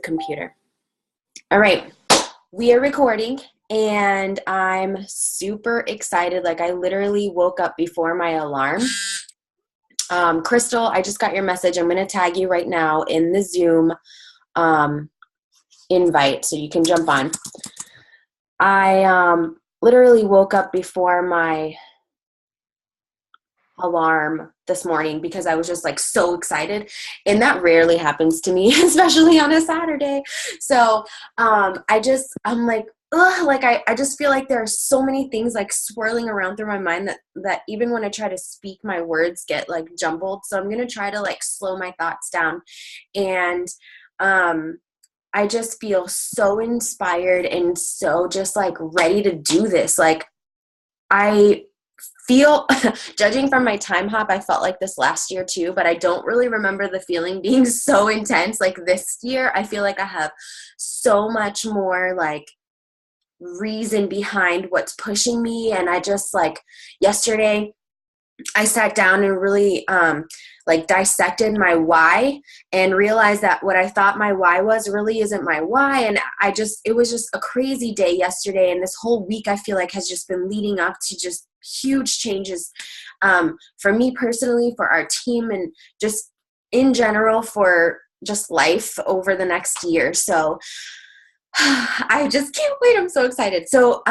Computer. All right, we are recording and I'm super excited. Like I literally woke up before my alarm. Crystal, I just got your message. I'm going to tag you right now in the Zoom invite so you can jump on. I literally woke up before my alarm this morning because I was just like so excited, and that rarely happens to me, especially on a Saturday. So I'm like, ugh, like I just feel like there are so many things like swirling around through my mind that even when I try to speak, my words get like jumbled. So I'm gonna try to like slow my thoughts down, and I just feel so inspired and so just like ready to do this. Like I feel, judging from my time hop, I felt like this last year too, but I don't really remember the feeling being so intense like this year. I feel like I have so much more like reason behind what's pushing me. And I just like yesterday I sat down and really like dissected my why and realized that what I thought my why was really isn't my why. And it was just a crazy day yesterday. And this whole week I feel like has just been leading up to just huge changes for me personally, for our team, and just in general for just life over the next year. So I just can't wait. I'm so excited. So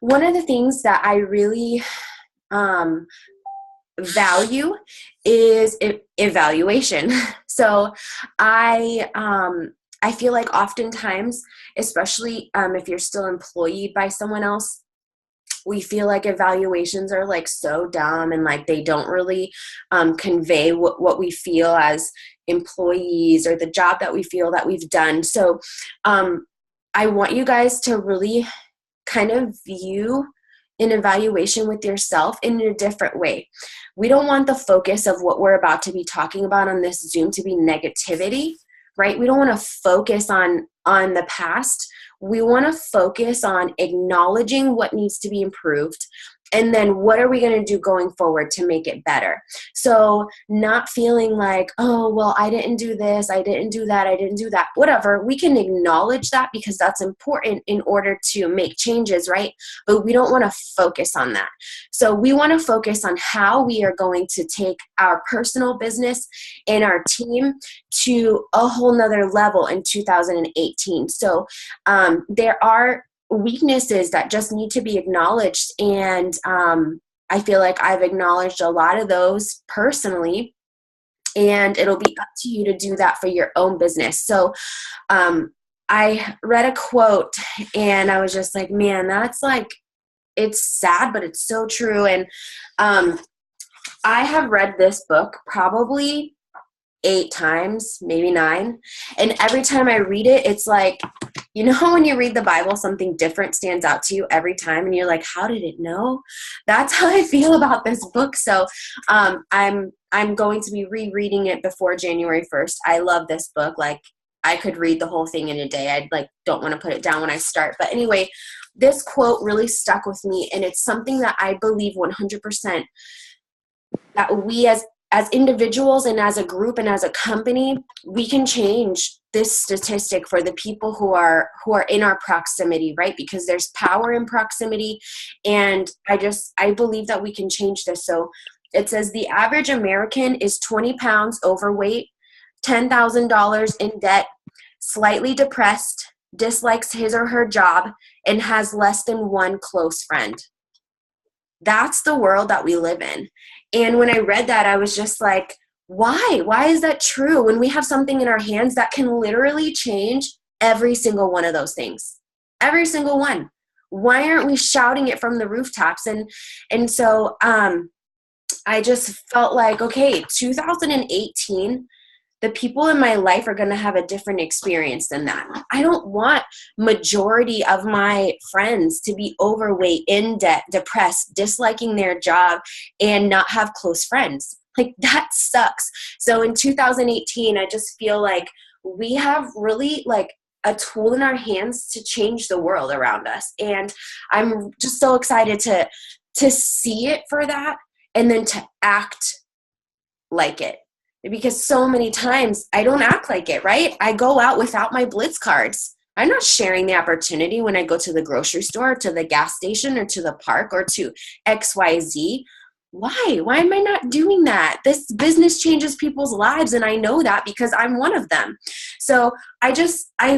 one of the things that I really value is evaluation. So I feel like oftentimes, especially if you're still employed by someone else, we feel like evaluations are like so dumb and like they don't really convey what we feel as employees or the job that we feel that we've done. So I want you guys to really kind of view an evaluation with yourself in a different way. We don't want the focus of what we're about to be talking about on this Zoom to be negativity, right? We don't want to focus on the past. We want to focus on acknowledging what needs to be improved, and then what are we going to do going forward to make it better? So not feeling like, oh, well, I didn't do this, I didn't do that, I didn't do that, whatever. We can acknowledge that because that's important in order to make changes, right? But we don't want to focus on that. So we want to focus on how we are going to take our personal business and our team to a whole nother level in 2018. So there are weaknesses that just need to be acknowledged, and I feel like I've acknowledged a lot of those personally, and it'll be up to you to do that for your own business. So I read a quote and I was just like, man, that's like, it's sad, but it's so true. And I have read this book probably 8 times, maybe 9. And every time I read it, it's like, you know, when you read the Bible, something different stands out to you every time. And you're like, how did it know? That's how I feel about this book. So I'm going to be rereading it before January 1st. I love this book. Like I could read the whole thing in a day. I like don't want to put it down when I start. But anyway, this quote really stuck with me. And it's something that I believe 100% that we as individuals and as a group and as a company, we can change this statistic for the people who are in our proximity, right? Because there's power in proximity. And I believe that we can change this. So it says the average American is 20 pounds overweight, $10,000 in debt, slightly depressed, dislikes his or her job, and has less than one close friend. That's the world that we live in. And when I read that, I was just like, why? Why is that true when we have something in our hands that can literally change every single one of those things? Every single one. Why aren't we shouting it from the rooftops? And so I just felt like, okay, 2018, the people in my life are going to have a different experience than that. I don't want majority of my friends to be overweight, in debt, depressed, disliking their job, and not have close friends. Like that sucks. So in 2018, I just feel like we have really like a tool in our hands to change the world around us. And I'm just so excited to see it for that, and then to act like it. because so many times I don't act like it, right? I go out without my Blitz cards. I'm not sharing the opportunity when I go to the grocery store, to the gas station, or to the park, or to XYZ. Why? Why am I not doing that? This business changes people's lives, and I know that because I'm one of them. So I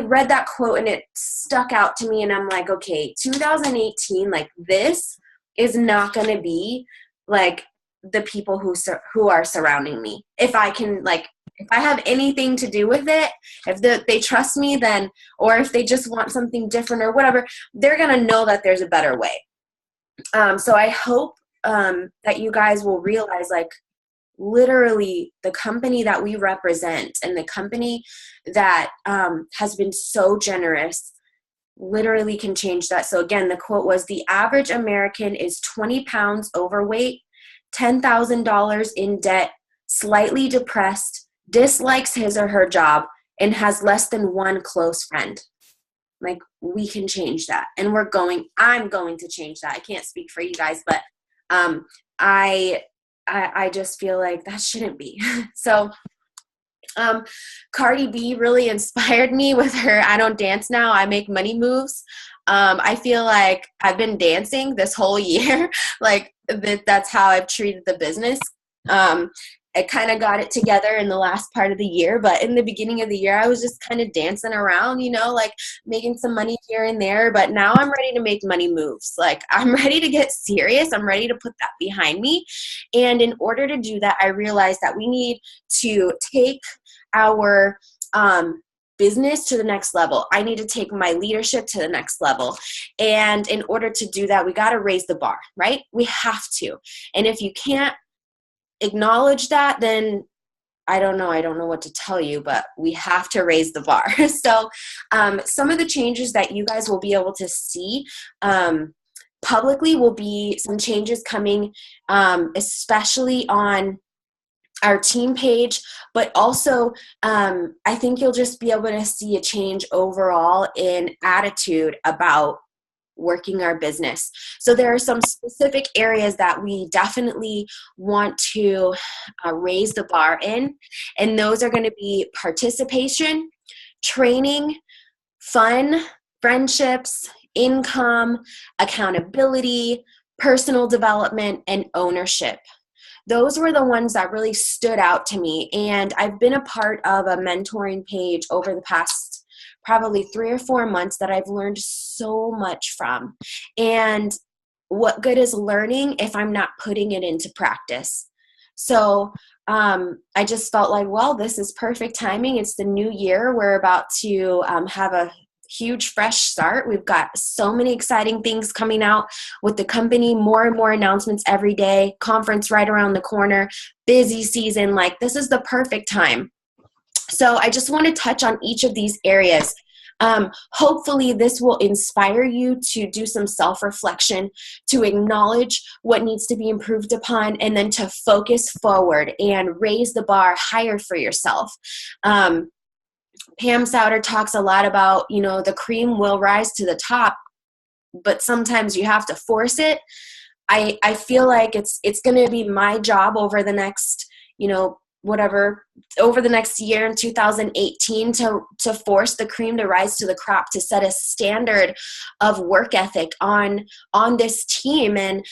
read that quote and it stuck out to me, and I'm like, okay, 2018, like this is not going to be like the people who are surrounding me. If I can, like, if I have anything to do with it, if they trust me, then, or if they just want something different or whatever, they're going to know that there's a better way. So I hope that you guys will realize, like, literally the company that we represent and the company that has been so generous literally can change that. So again, the quote was, the average American is 20 pounds overweight, $10,000 in debt, slightly depressed, dislikes his or her job, and has less than one close friend. Like, we can change that. And I'm going to change that. I can't speak for you guys, but I just feel like that shouldn't be. So Cardi B really inspired me with her I don't dance now, I make money moves. I feel like I've been dancing this whole year. Like, that's how I've treated the business. I kind of got it together in the last part of the year, but in the beginning of the year, I was just kind of dancing around, like making some money here and there. But now I'm ready to make money moves. Like, I'm ready to get serious. I'm ready to put that behind me. And in order to do that, I realized that we need to take our business to the next level. I need to take my leadership to the next level. And in order to do that, we got to raise the bar, right? We have to. And if you can't acknowledge that, then I don't know what to tell you, but we have to raise the bar. So some of the changes that you guys will be able to see publicly will be some changes coming, especially on our team page, but also I think you'll just be able to see a change overall in attitude about working our business. So there are some specific areas that we definitely want to raise the bar in, and those are going to be participation, training, fun, friendships, income, accountability, personal development, and ownership. Those were the ones that really stood out to me. And I've been a part of a mentoring page over the past probably 3 or 4 months that I've learned so much from. And what good is learning if I'm not putting it into practice? So I just felt like, well, this is perfect timing. It's the new year. We're about to have a huge fresh start. We've got so many exciting things coming out with the company, more and more announcements every day, conference right around the corner, busy season. Like, this is the perfect time. So I just want to touch on each of these areas. Hopefully this will inspire you to do some self-reflection, to acknowledge what needs to be improved upon, and then to focus forward and raise the bar higher for yourself. Pam Souter talks a lot about, the cream will rise to the top, but sometimes you have to force it. I feel like it's going to be my job over the next, over the next year in 2018 to force the cream to rise to the crop, to set a standard of work ethic on this team. And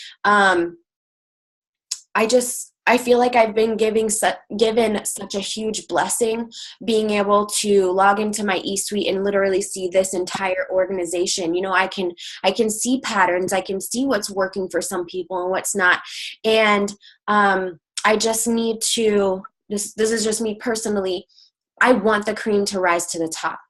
I feel like I've been given such a huge blessing, being able to log into my eSuite and literally see this entire organization. I can see patterns. I can see what's working for some people and what's not. And I just need to, this is just me personally, I want the cream to rise to the top.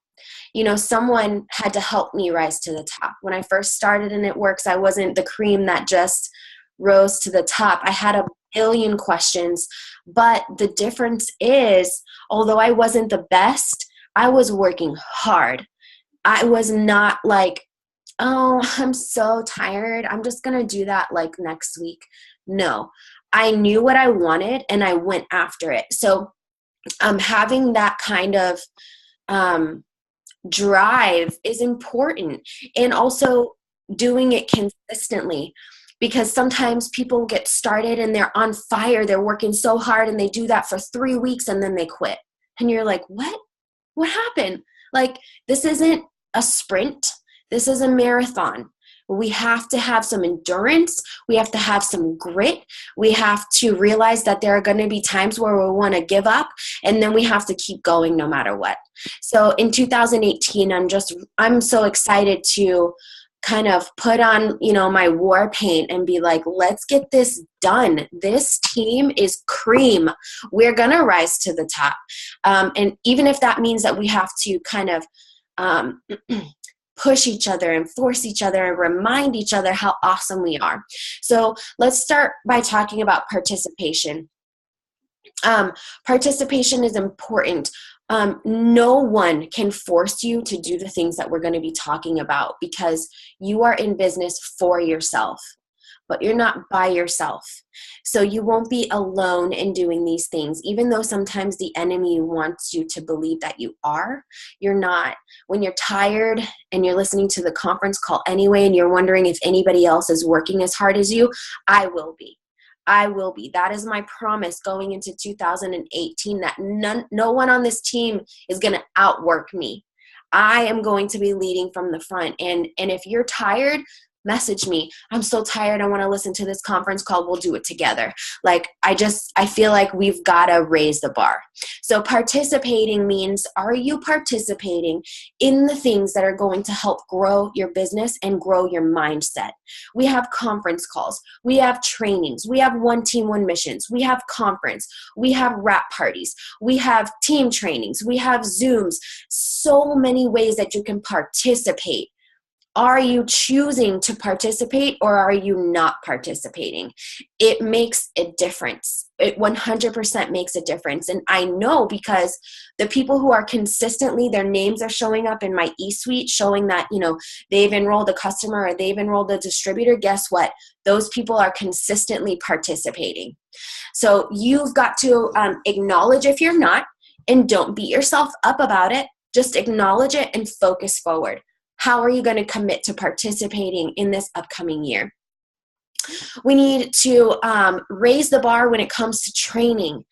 Someone had to help me rise to the top. When I first started in It Works, I wasn't the cream that just rose to the top. I had a billion questions, but the difference is, although I wasn't the best, I was working hard. I was not like, oh, I'm so tired, I'm just going to do that like next week. No, I knew what I wanted and I went after it. So having that kind of drive is important, and also doing it consistently. because sometimes people get started and they're on fire. They're working so hard and they do that for 3 weeks and then they quit. And you're like, what? What happened? Like, this isn't a sprint. This is a marathon. We have to have some endurance. We have to have some grit. We have to realize that there are going to be times where we want to give up, and then we have to keep going no matter what. So in 2018, I'm so excited to kind of put on, my war paint and be like, let's get this done. This team is cream. We're going to rise to the top. And even if that means that we have to kind of push each other and force each other and remind each other how awesome we are. So let's start by talking about participation. Participation is important. No one can force you to do the things that we're going to be talking about, because you are in business for yourself, but you're not by yourself. So you won't be alone in doing these things, even though sometimes the enemy wants you to believe that you are. You're not. When you're tired and you're listening to the conference call anyway, and you're wondering if anybody else is working as hard as you, I will be. I will be. That is my promise going into 2018, that no one on this team is going to outwork me. I am going to be leading from the front. And if you're tired, message me. I'm so tired. I want to listen to this conference call. We'll do it together. Like, I feel like we've got to raise the bar. So participating means, are you participating in the things that are going to help grow your business and grow your mindset? We have conference calls. We have trainings. We have one team, one missions. We have conference. We have wrap parties. We have team trainings. We have Zooms. So many ways that you can participate. Are you choosing to participate, or are you not participating? It makes a difference. It 100% makes a difference. And I know, because the people who are consistently, their names are showing up in my e-suite, showing that, they've enrolled a customer or they've enrolled a distributor. Guess what? Those people are consistently participating. So you've got to acknowledge if you're not, and don't beat yourself up about it. Just acknowledge it and focus forward. How are you going to commit to participating in this upcoming year? We need to raise the bar when it comes to training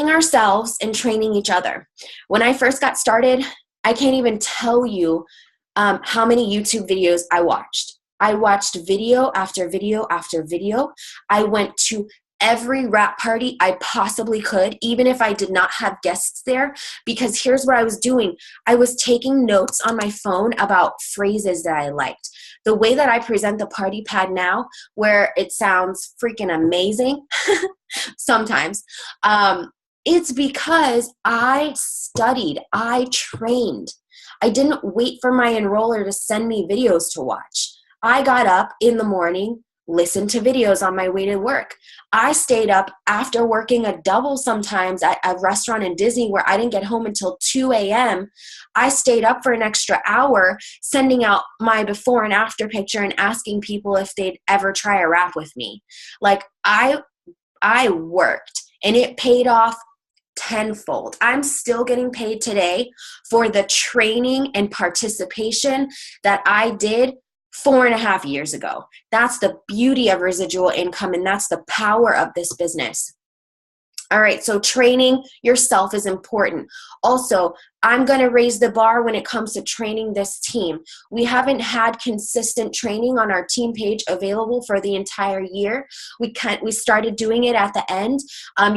ourselves and training each other. When I first got started, I can't even tell you how many YouTube videos I watched. I watched video after video after video. I went to every wrap party I possibly could, even if I did not have guests there, because here's what I was doing. I was taking notes on my phone about phrases that I liked. The way that I present the party pad now, where it sounds freaking amazing sometimes, it's because I studied, I trained. I didn't wait for my enroller to send me videos to watch. I got up in the morning, listened to videos on my way to work. I stayed up after working a double sometimes at a restaurant in Disney where I didn't get home until 2 a.m. I stayed up for an extra hour sending out my before and after picture and asking people if they'd ever try a wrap with me. Like, I worked, and it paid off tenfold. I'm still getting paid today for the training and participation that I did 4.5 years ago. That's the beauty of residual income, and that's the power of this business. All right, so training yourself is important. Also, I'm going to raise the bar when it comes to training this team. We haven't had consistent training on our team page available for the entire year. We started doing it at the end.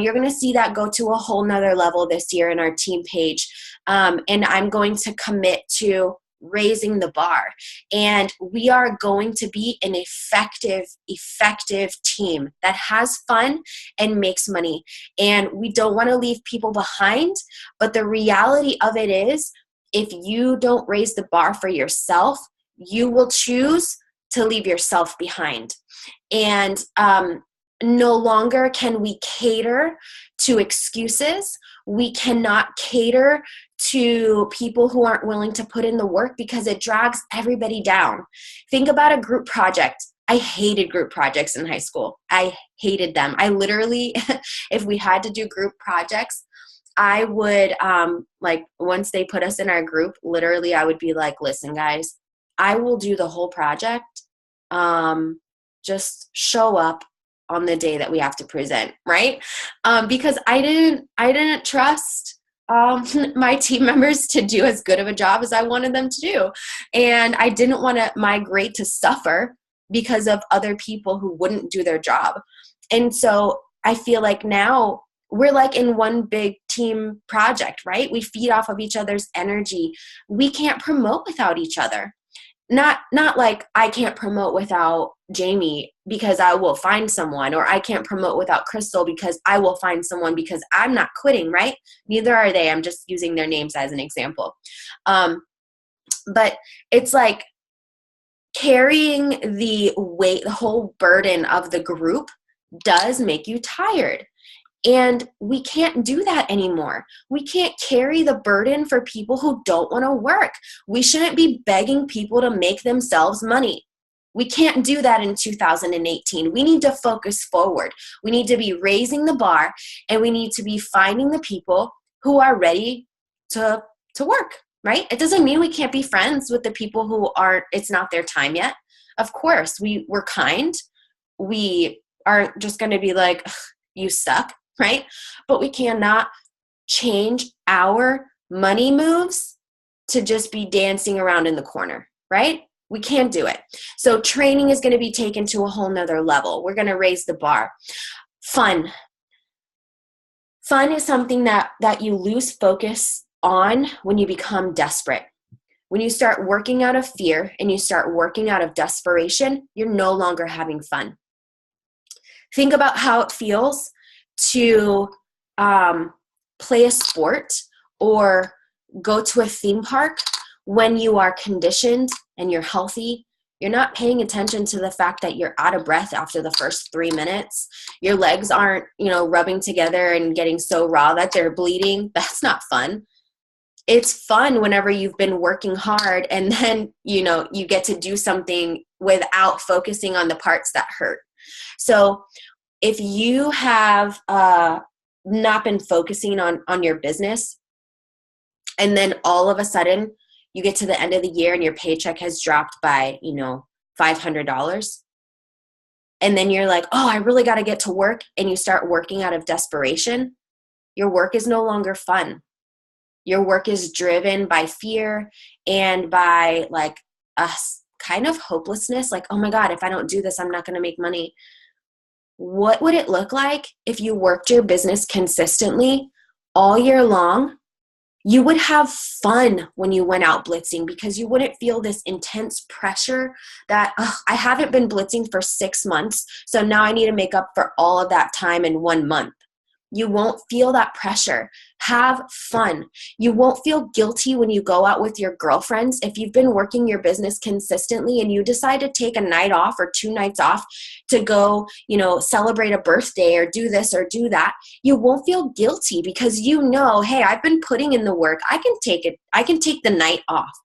You're going to see that go to a whole nother level this year in our team page. And I'm going to commit to raising the bar, and we are going to be an effective team that has fun and makes money. And we don't want to leave people behind, but the reality of it is, if you don't raise the bar for yourself, you will choose to leave yourself behind. And no longer can we cater to excuses. We cannot cater to people who aren't willing to put in the work, because it drags everybody down. Think about a group project. I hated group projects in high school. I hated them. I literally, if we had to do group projects, I would, once they put us in our group, literally I would be like, listen guys, I will do the whole project. just show up on the day that we have to present, right? Because I didn't trust my team members to do as good of a job as I wanted them to do. And I didn't want my grade to suffer because of other people who wouldn't do their job. And so I feel like now we're like in one big team project, right? We feed off of each other's energy. We can't promote without each other. Not like I can't promote without Jamie because I will find someone, or I can't promote without Crystal because I will find someone, because I'm not quitting, right? Neither are they. I'm just using their names as an example. But it's like carrying the weight, the whole burden of the group does make you tired. And we can't do that anymore. We can't carry the burden for people who don't want to work. We shouldn't be begging people to make themselves money. We can't do that in 2018. We need to focus forward. We need to be raising the bar, and we need to be finding the people who are ready to work, right? It doesn't mean we can't be friends with the people who aren't, it's not their time yet. Of course, we're kind. We aren't just going to be like, you suck. Right? But we cannot change our money moves to just be dancing around in the corner, right? We can't do it. So training is going to be taken to a whole nother level. We're going to raise the bar. Fun. Fun is something that you lose focus on when you become desperate. When you start working out of fear and you start working out of desperation, you're no longer having fun. Think about how it feels to play a sport or go to a theme park when you are conditioned and you're healthy. You're not paying attention to the fact that you're out of breath after the first 3 minutes. Your legs aren't, rubbing together and getting so raw that they're bleeding. That's not fun. It's fun whenever you've been working hard and then, you get to do something without focusing on the parts that hurt. So if you have not been focusing on your business, and then all of a sudden you get to the end of the year and your paycheck has dropped by, $500, and then you're like, oh, I really got to get to work, and you start working out of desperation, your work is no longer fun. Your work is driven by fear and by like a kind of hopelessness, like, oh my God, if I don't do this, I'm not going to make money. What would it look like if you worked your business consistently all year long? You would have fun when you went out blitzing, because you wouldn't feel this intense pressure that I haven't been blitzing for 6 months, so now I need to make up for all of that time in 1 month. You won't feel that pressure. Have fun. You won't feel guilty when you go out with your girlfriends. If you've been working your business consistently and you decide to take a night off or 2 nights off to go, celebrate a birthday or do this or do that, you won't feel guilty because hey, I've been putting in the work. I can take it. I can take the night off.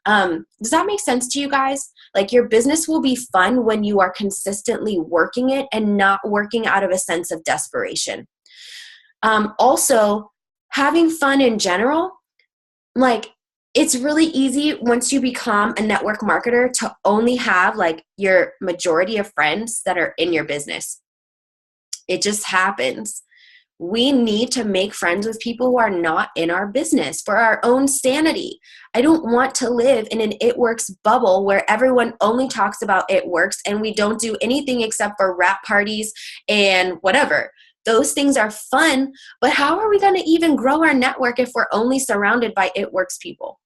Does that make sense to you guys? Like, your business will be fun when you are consistently working it and not working out of a sense of desperation. Also, having fun in general, like, it's really easy once you become a network marketer to only have like your majority of friends that are in your business. It just happens. We need to make friends with people who are not in our business for our own sanity. I don't want to live in an It Works bubble where everyone only talks about It Works and we don't do anything except for wrap parties and whatever. Those things are fun, but how are we going to even grow our network if we're only surrounded by It Works people?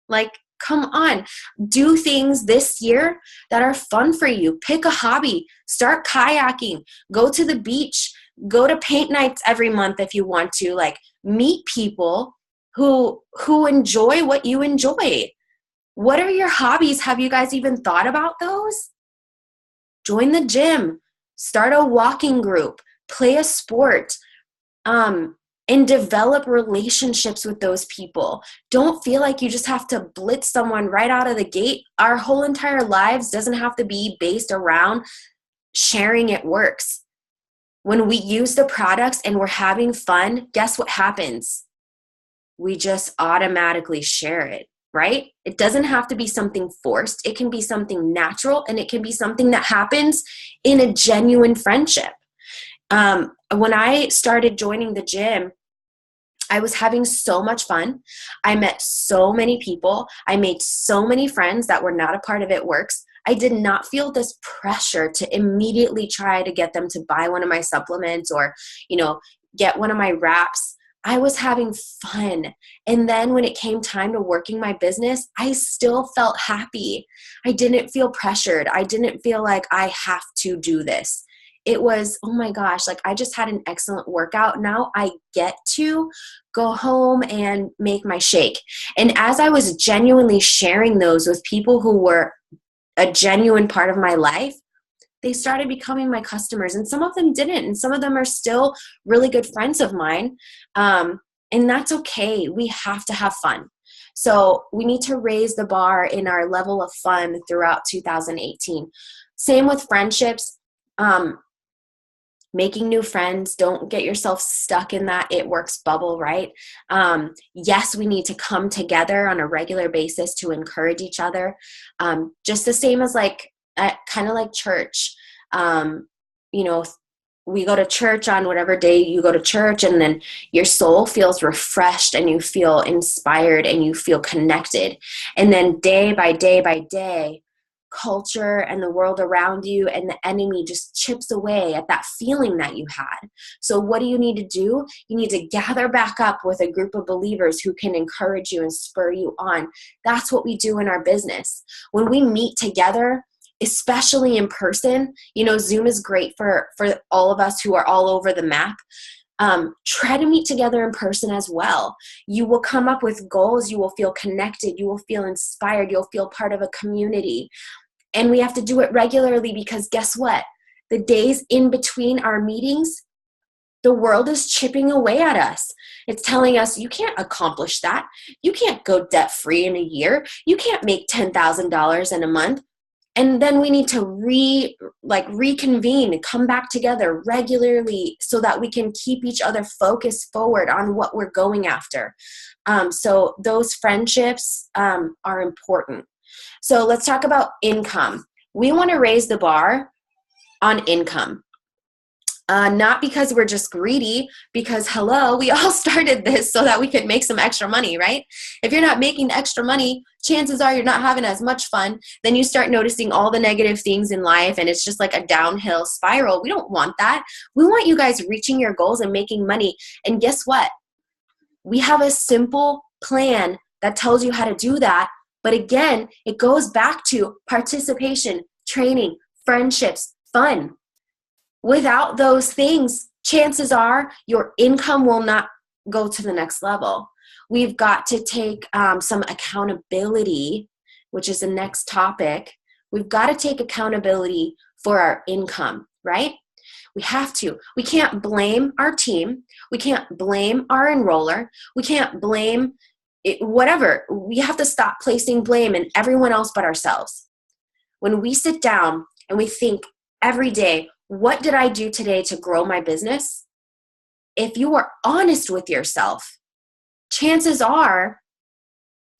Like, come on. Do things this year that are fun for you. Pick a hobby. Start kayaking. Go to the beach. Go to paint nights every month if you want to. Like, meet people who enjoy what you enjoy. What are your hobbies? Have you guys even thought about those? Join the gym. Start a walking group. Play a sport, and develop relationships with those people. Don't feel like you just have to blitz someone right out of the gate. Our whole entire lives doesn't have to be based around sharing It Works. When we use the products and we're having fun, guess what happens? We just automatically share it. right? It doesn't have to be something forced. It can be something natural, and it can be something that happens in a genuine friendship. When I started joining the gym, I was having so much fun. I met so many people. I made so many friends that were not a part of It Works. I did not feel this pressure to immediately try to get them to buy one of my supplements or, get one of my wraps. I was having fun. And then when it came time to working my business, I still felt happy. I didn't feel pressured. I didn't feel like I have to do this. It was, oh my gosh, like I just had an excellent workout. Now I get to go home and make my shake. And as I was genuinely sharing those with people who were a genuine part of my life, they started becoming my customers. And some of them didn't. And some of them are still really good friends of mine. And that's okay. We have to have fun. So we need to raise the bar in our level of fun throughout 2018. Same with friendships. Making new friends. Don't get yourself stuck in that It Works bubble, right? Yes, we need to come together on a regular basis to encourage each other. Just the same as kind of like church. We go to church on whatever day you go to church, and then your soul feels refreshed and you feel inspired and you feel connected. And then day by day by day, culture and the world around you and the enemy just chips away at that feeling that you had. So what do you need to do? You need to gather back up with a group of believers who can encourage you and spur you on. That's what we do in our business. When we meet together, especially in person, Zoom is great for all of us who are all over the map. Try to meet together in person as well. You will come up with goals. You will feel connected. You will feel inspired. You'll feel part of a community. And we have to do it regularly because guess what? The days in between our meetings, the world is chipping away at us. It's telling us you can't accomplish that. You can't go debt-free in a year. You can't make $10,000 in a month. And then we need to reconvene and come back together regularly so that we can keep each other focused forward on what we're going after. So those friendships are important. So let's talk about income. We want to raise the bar on income. Not because we're just greedy, because hello, we all started this so that we could make some extra money, right? If you're not making extra money, chances are you're not having as much fun. Then you start noticing all the negative things in life, and it's just like a downhill spiral. We don't want that. We want you guys reaching your goals and making money. And guess what? We have a simple plan that tells you how to do that. But again, it goes back to participation, training, friendships, fun. Without those things, chances are your income will not go to the next level. We've got to take some accountability, which is the next topic. We've got to take accountability for our income, right? We have to. We can't blame our team. We can't blame our enroller. We can't blame whatever. We have to stop placing blame in everyone else but ourselves. When we sit down and we think every day, what did I do today to grow my business? If you are honest with yourself, chances are,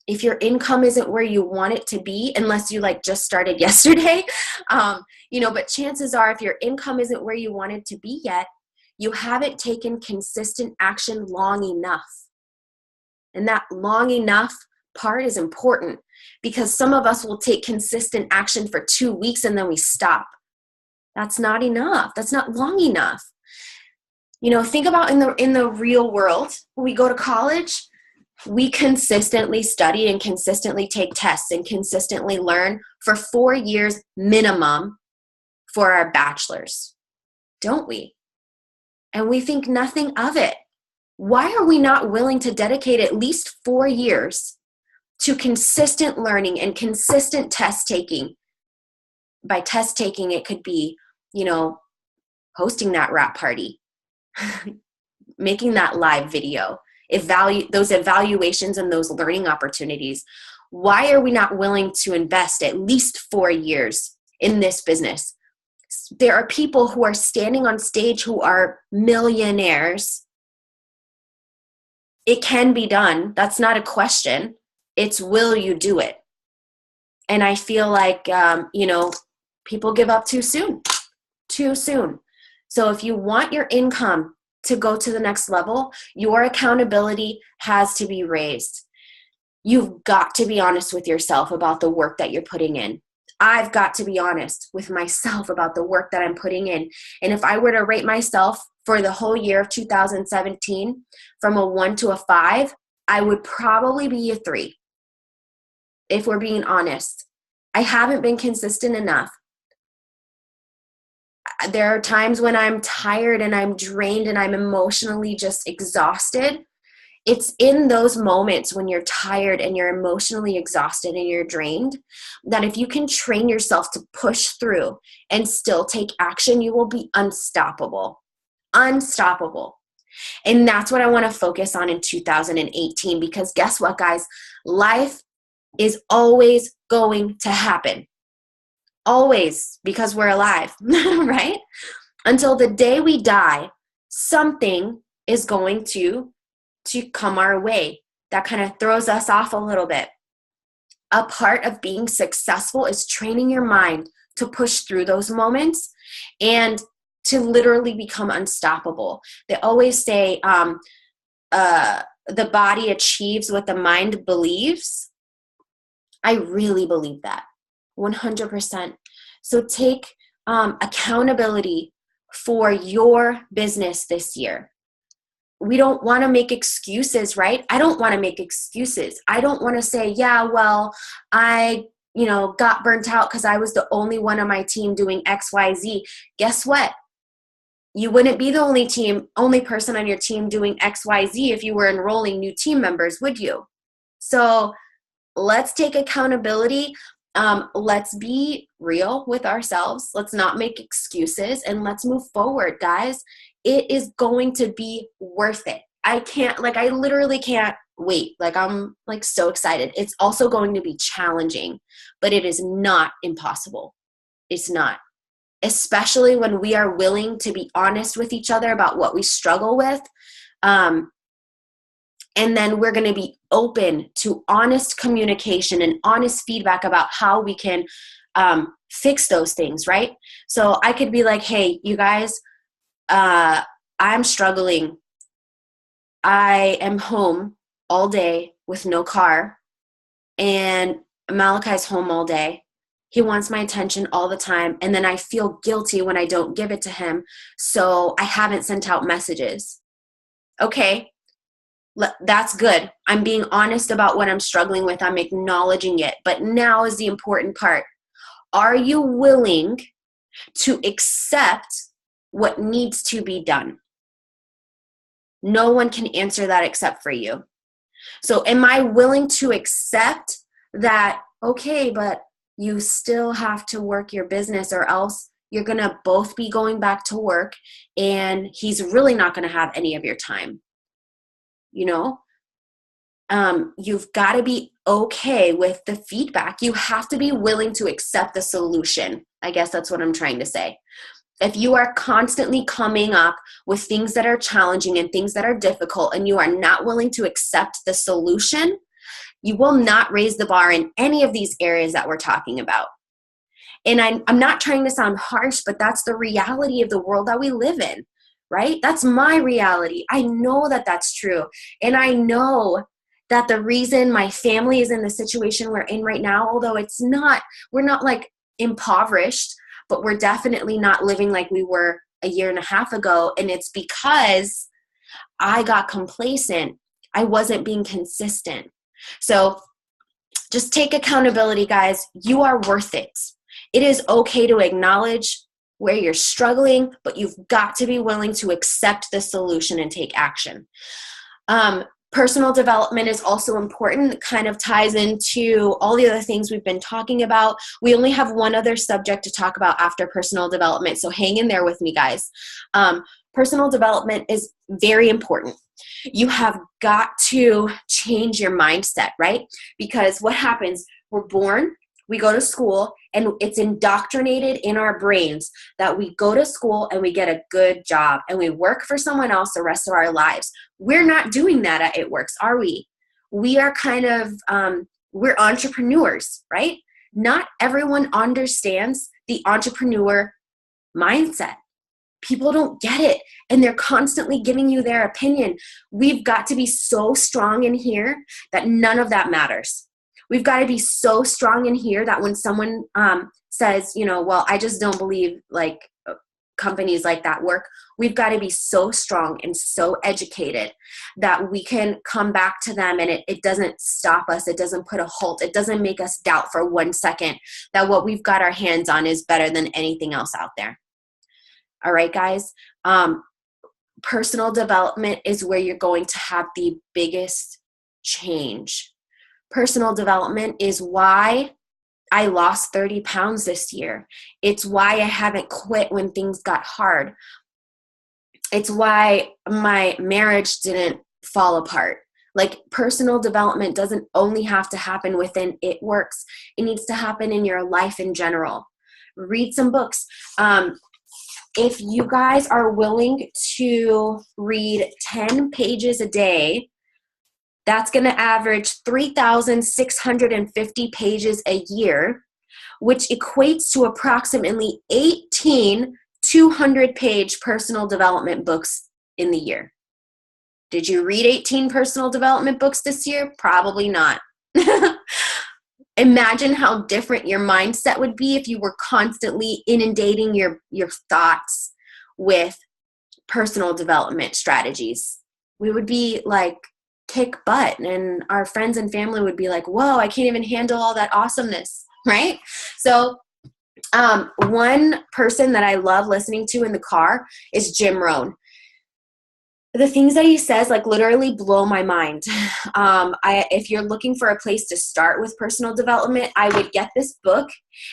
if your income isn't where you want it to be, unless you just started yesterday, but chances are if your income isn't where you want it to be yet, you haven't taken consistent action long enough. And that long enough part is important because some of us will take consistent action for 2 weeks and then we stop. That's not enough. That's not long enough. Think about in the real world, when we go to college, we consistently study and consistently take tests and consistently learn for 4 years minimum for our bachelor's, don't we? And we think nothing of it. Why are we not willing to dedicate at least 4 years to consistent learning and consistent test taking? By test taking, it could be, hosting that wrap party, making that live video, those evaluations and those learning opportunities. Why are we not willing to invest at least 4 years in this business? There are people who are standing on stage who are millionaires. It can be done. That's not a question. It's will you do it? And I feel like, people give up too soon. So if you want your income to go to the next level, your accountability has to be raised. You've got to be honest with yourself about the work that you're putting in. I've got to be honest with myself about the work that I'm putting in. And if I were to rate myself for the whole year of 2017 from a 1 to a 5, I would probably be a 3. If we're being honest, I haven't been consistent enough. There are times when I'm tired and I'm drained and I'm emotionally just exhausted. It's in those moments when you're tired and you're emotionally exhausted and you're drained that if you can train yourself to push through and still take action, you will be unstoppable. Unstoppable. And that's what I want to focus on in 2018, because guess what, guys? Life is always going to happen. Always, because we're alive, right? Until the day we die, something is going to come our way that kind of throws us off a little bit. A part of being successful is training your mind to push through those moments and to literally become unstoppable. They always say the body achieves what the mind believes. I really believe that, 100%. So take accountability for your business this year. We don't want to make excuses, right? I don't want to make excuses. I don't want to say, yeah, well, I got burnt out because I was the only one on my team doing XYZ. Guess what? You wouldn't be the only person on your team doing XYZ if you were enrolling new team members, would you? So let's take accountability. Let's be real with ourselves. Let's not make excuses, and let's move forward, guys. It is going to be worth it. I literally can't wait. I'm so excited. It's also going to be challenging, but it is not impossible. It's not. Especially when we are willing to be honest with each other about what we struggle with. And then we're going to be open to honest communication and honest feedback about how we can fix those things, right? So I could be like, hey, you guys, I'm struggling. I am home all day with no car, and Malachi's home all day. He wants my attention all the time, and then I feel guilty when I don't give it to him, so I haven't sent out messages. Okay, that's good. I'm being honest about what I'm struggling with. I'm acknowledging it. But now is the important part. Are you willing to accept what needs to be done? No one can answer that except for you. So am I willing to accept that, okay, but you still have to work your business, or else you're going to both be going back to work and he's really not going to have any of your time. You've got to be okay with the feedback. You have to be willing to accept the solution. I guess that's what I'm trying to say. If you are constantly coming up with things that are challenging and things that are difficult, and you are not willing to accept the solution, you will not raise the bar in any of these areas that we're talking about. And I'm not trying to sound harsh, but that's the reality of the world that we live in, right? That's my reality. I know that that's true. And I know that the reason my family is in the situation we're in right now, although we're not like impoverished, but we're definitely not living like we were a year and a half ago. And it's because I got complacent. I wasn't being consistent. So just take accountability, guys. You are worth it. It is okay to acknowledge where you're struggling, but you've got to be willing to accept the solution and take action. Personal development is also important. It kind of ties into all the other things we've been talking about. We only have one other subject to talk about after personal development, so hang in there with me, guys. Personal development is very important. You have got to change your mindset, right? Because what happens, we're born, we go to school, and it's indoctrinated in our brains that we go to school and we get a good job and we work for someone else the rest of our lives. We're not doing that at It Works, are we? we are kind of, we're entrepreneurs, right? Not everyone understands the entrepreneur mindset. People don't get it, and they're constantly giving you their opinion. We've got to be so strong in here that none of that matters. We've got to be so strong in here that when someone says, well, I just don't believe like companies like that work, we've got to be so strong and so educated that we can come back to them, and it doesn't stop us. It doesn't put a halt. It doesn't make us doubt for 1 second that what we've got our hands on is better than anything else out there. All right, guys. Personal development is where you're going to have the biggest change. Personal development is why I lost 30 pounds this year. It's why I haven't quit when things got hard. It's why my marriage didn't fall apart. Like, personal development doesn't only have to happen within It Works. It needs to happen in your life in general. Read some books. If you guys are willing to read 10 pages a day, that's going to average 3,650 pages a year, which equates to approximately 18 200-page personal development books in the year. Did you read 18 personal development books this year? Probably not. Imagine how different your mindset would be if you were constantly inundating your thoughts with personal development strategies. We would be like, kick butt, and our friends and family would be like, whoa, I can't even handle all that awesomeness, right? So one person that I love listening to in the car is Jim Rohn. The things that he says like literally blow my mind. If you're looking for a place to start with personal development, I would get this book,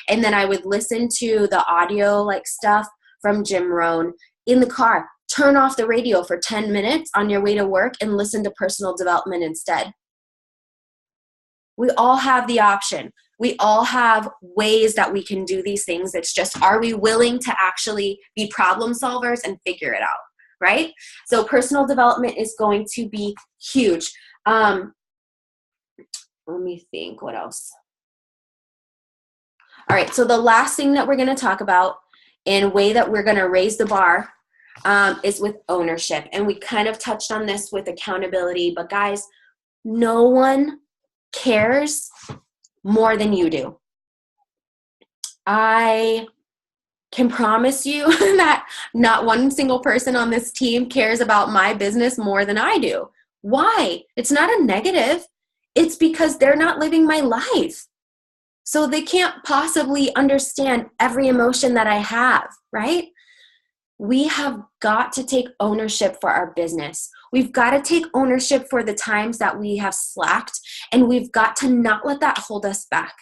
and then I would listen to the audio like stuff from Jim Rohn in the car. Turn off the radio for 10 minutes on your way to work and listen to personal development instead. We all have the option. We all have ways that we can do these things. It's just, are we willing to actually be problem solvers and figure it out, right? So personal development is going to be huge. Let me think, what else? All right, so the last thing that we're going to talk about in a way that we're going to raise the bar is with ownership. And we kind of touched on this with accountability, but guys, no one cares more than you do. I can promise you that not one single person on this team cares about my business more than I do. Why? It's not a negative. It's because they're not living my life. So they can't possibly understand every emotion that I have, right? We have got to take ownership for our business. We've got to take ownership for the times that we have slacked, and we've got to not let that hold us back.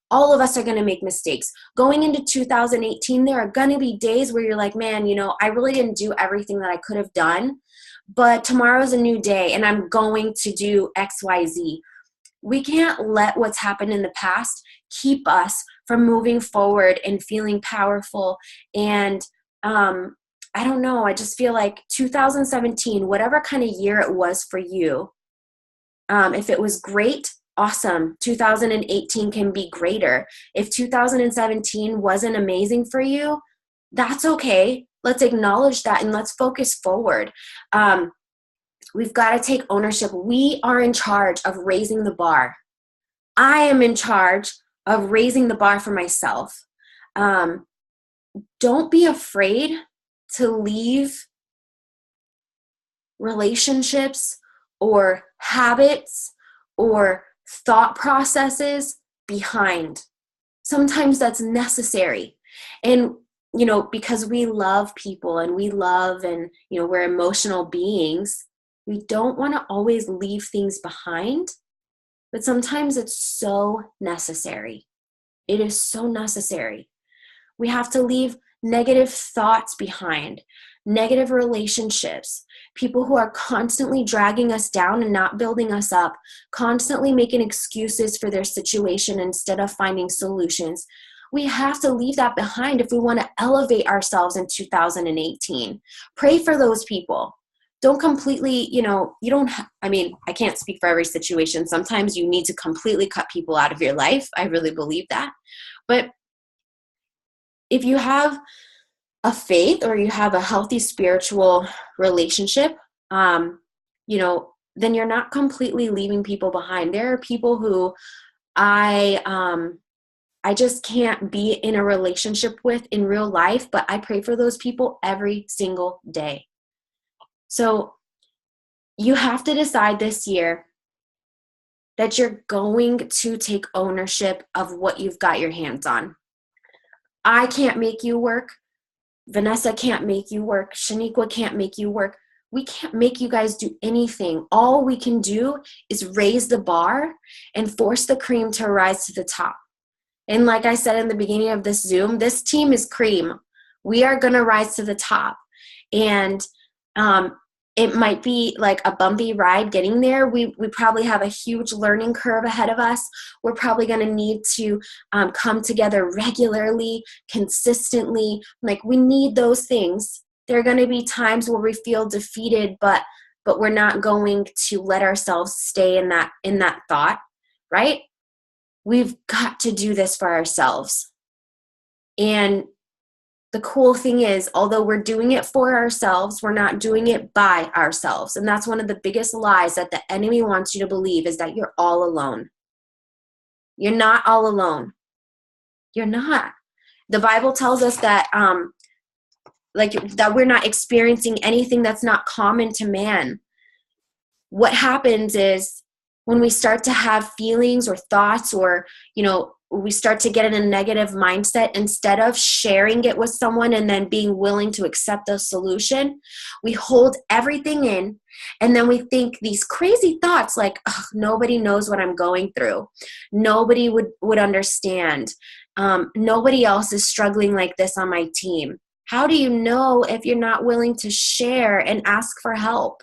All of us are going to make mistakes. Going into 2018, there are going to be days where you're like, man, I really didn't do everything that I could have done, but tomorrow's a new day and I'm going to do X, Y, Z. We can't let what's happened in the past keep us from moving forward and feeling powerful. And I don't know, I just feel like 2017, whatever kind of year it was for you, if it was great, awesome. 2018 can be greater. If 2017 wasn't amazing for you, that's okay. Let's acknowledge that and let's focus forward. We've got to take ownership. We are in charge of raising the bar. I am in charge of raising the bar for myself. Don't be afraid to leave relationships or habits or thought processes behind. Sometimes that's necessary. And, because we love people and we're emotional beings, we don't want to always leave things behind, but sometimes it's so necessary. It is so necessary. We have to leave negative thoughts behind, negative relationships, people who are constantly dragging us down and not building us up, constantly making excuses for their situation instead of finding solutions. We have to leave that behind if we want to elevate ourselves in 2018. Pray for those people. don't completely, you don't, I mean, I can't speak for every situation. Sometimes you need to completely cut people out of your life. I really believe that. But if you have a faith or you have a healthy spiritual relationship, then you're not completely leaving people behind. There are people who I just can't be in a relationship with in real life, but I pray for those people every single day. So you have to decide this year that you're going to take ownership of what you've got your hands on. I can't make you work. Vanessa can't make you work. Shaniqua can't make you work. We can't make you guys do anything. All we can do is raise the bar and force the cream to rise to the top. And like I said in the beginning of this Zoom, this team is cream. We are going to rise to the top. And it might be like a bumpy ride getting there. We probably have a huge learning curve ahead of us. We're probably going to need to come together regularly, consistently. Like, we need those things. There are going to be times where we feel defeated, but we're not going to let ourselves stay in that thought, right? We've got to do this for ourselves. And the cool thing is, although we're doing it for ourselves, we're not doing it by ourselves. And that's one of the biggest lies that the enemy wants you to believe, is that you're all alone. You're not all alone. You're not. The Bible tells us that that we're not experiencing anything that's not common to man. What happens is, when we start to have feelings or thoughts, or, we start to get in a negative mindset, instead of sharing it with someone and then being willing to accept the solution, we hold everything in, and then we think these crazy thoughts like, oh, nobody knows what I'm going through. Nobody would understand. Nobody else is struggling like this on my team. How do you know if you're not willing to share and ask for help?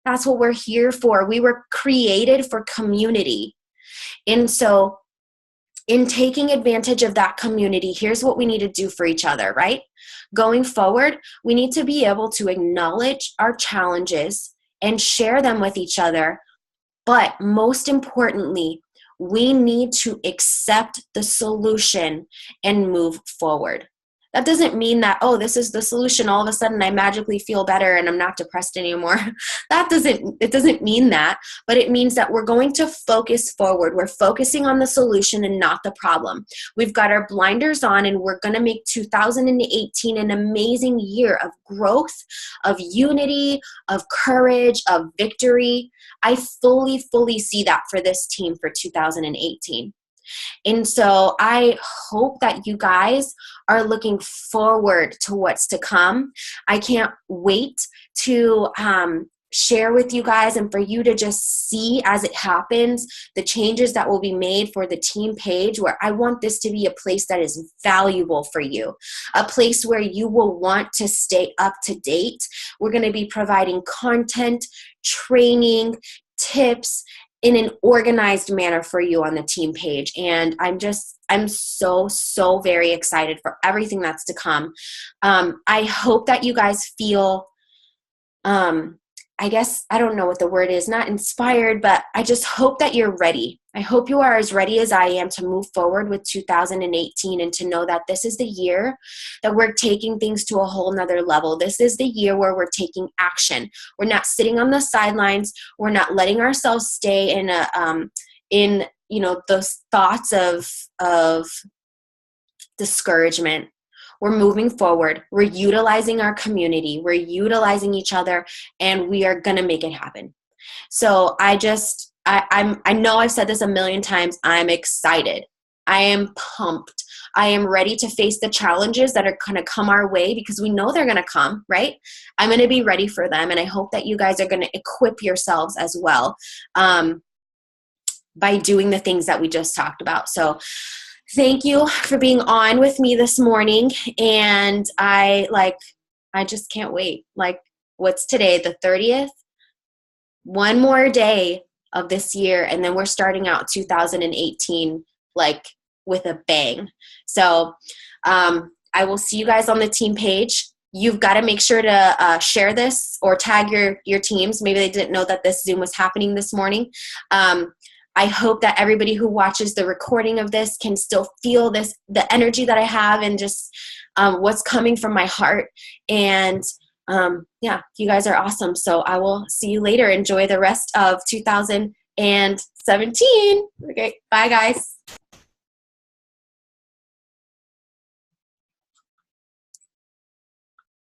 That's what we're here for. We were created for community. And so, in taking advantage of that community, here's what we need to do for each other, right? Going forward, we need to be able to acknowledge our challenges and share them with each other. But most importantly, we need to accept the solution and move forward. That doesn't mean that, oh, this is the solution, all of a sudden I magically feel better and I'm not depressed anymore. It doesn't mean that, but it means that we're going to focus forward. We're focusing on the solution and not the problem. We've got our blinders on, and we're going to make 2018 an amazing year of growth, of unity, of courage, of victory. I fully see that for this team for 2018. And so I hope that you guys are looking forward to what's to come. I can't wait to share with you guys and for you to just see as it happens the changes that will be made for the team page, where I want this to be a place that is valuable for you, a place where you will want to stay up to date. We're going to be providing content, training, tips in an organized manner for you on the team page. And I'm so very excited for everything that's to come. I hope that you guys feel, I guess, I don't know what the word is, not inspired, but I just hope that you're ready. I hope you are as ready as I am to move forward with 2018, and to know that this is the year that we're taking things to a whole nother level. This is the year where we're taking action. We're not sitting on the sidelines. We're not letting ourselves stay in those thoughts of discouragement. We're moving forward. We're utilizing our community. We're utilizing each other, and we are going to make it happen. So I know I've said this a million times. I'm excited. I am pumped. I am ready to face the challenges that are going to come our way, because we know they're going to come, right? I'm going to be ready for them. And I hope that you guys are going to equip yourselves as well by doing the things that we just talked about. So thank you for being on with me this morning. And I just can't wait. Like, what's today? The 30th? One more day of this year, and then we're starting out 2018 with a bang. So I will see you guys on the team page. you've got to make sure to share this or tag your teams. Maybe they didn't know that this Zoom was happening this morning. I hope that everybody who watches the recording of this can still feel the energy that I have, and just what's coming from my heart. And yeah, you guys are awesome. So I will see you later. Enjoy the rest of 2017. Okay, bye guys.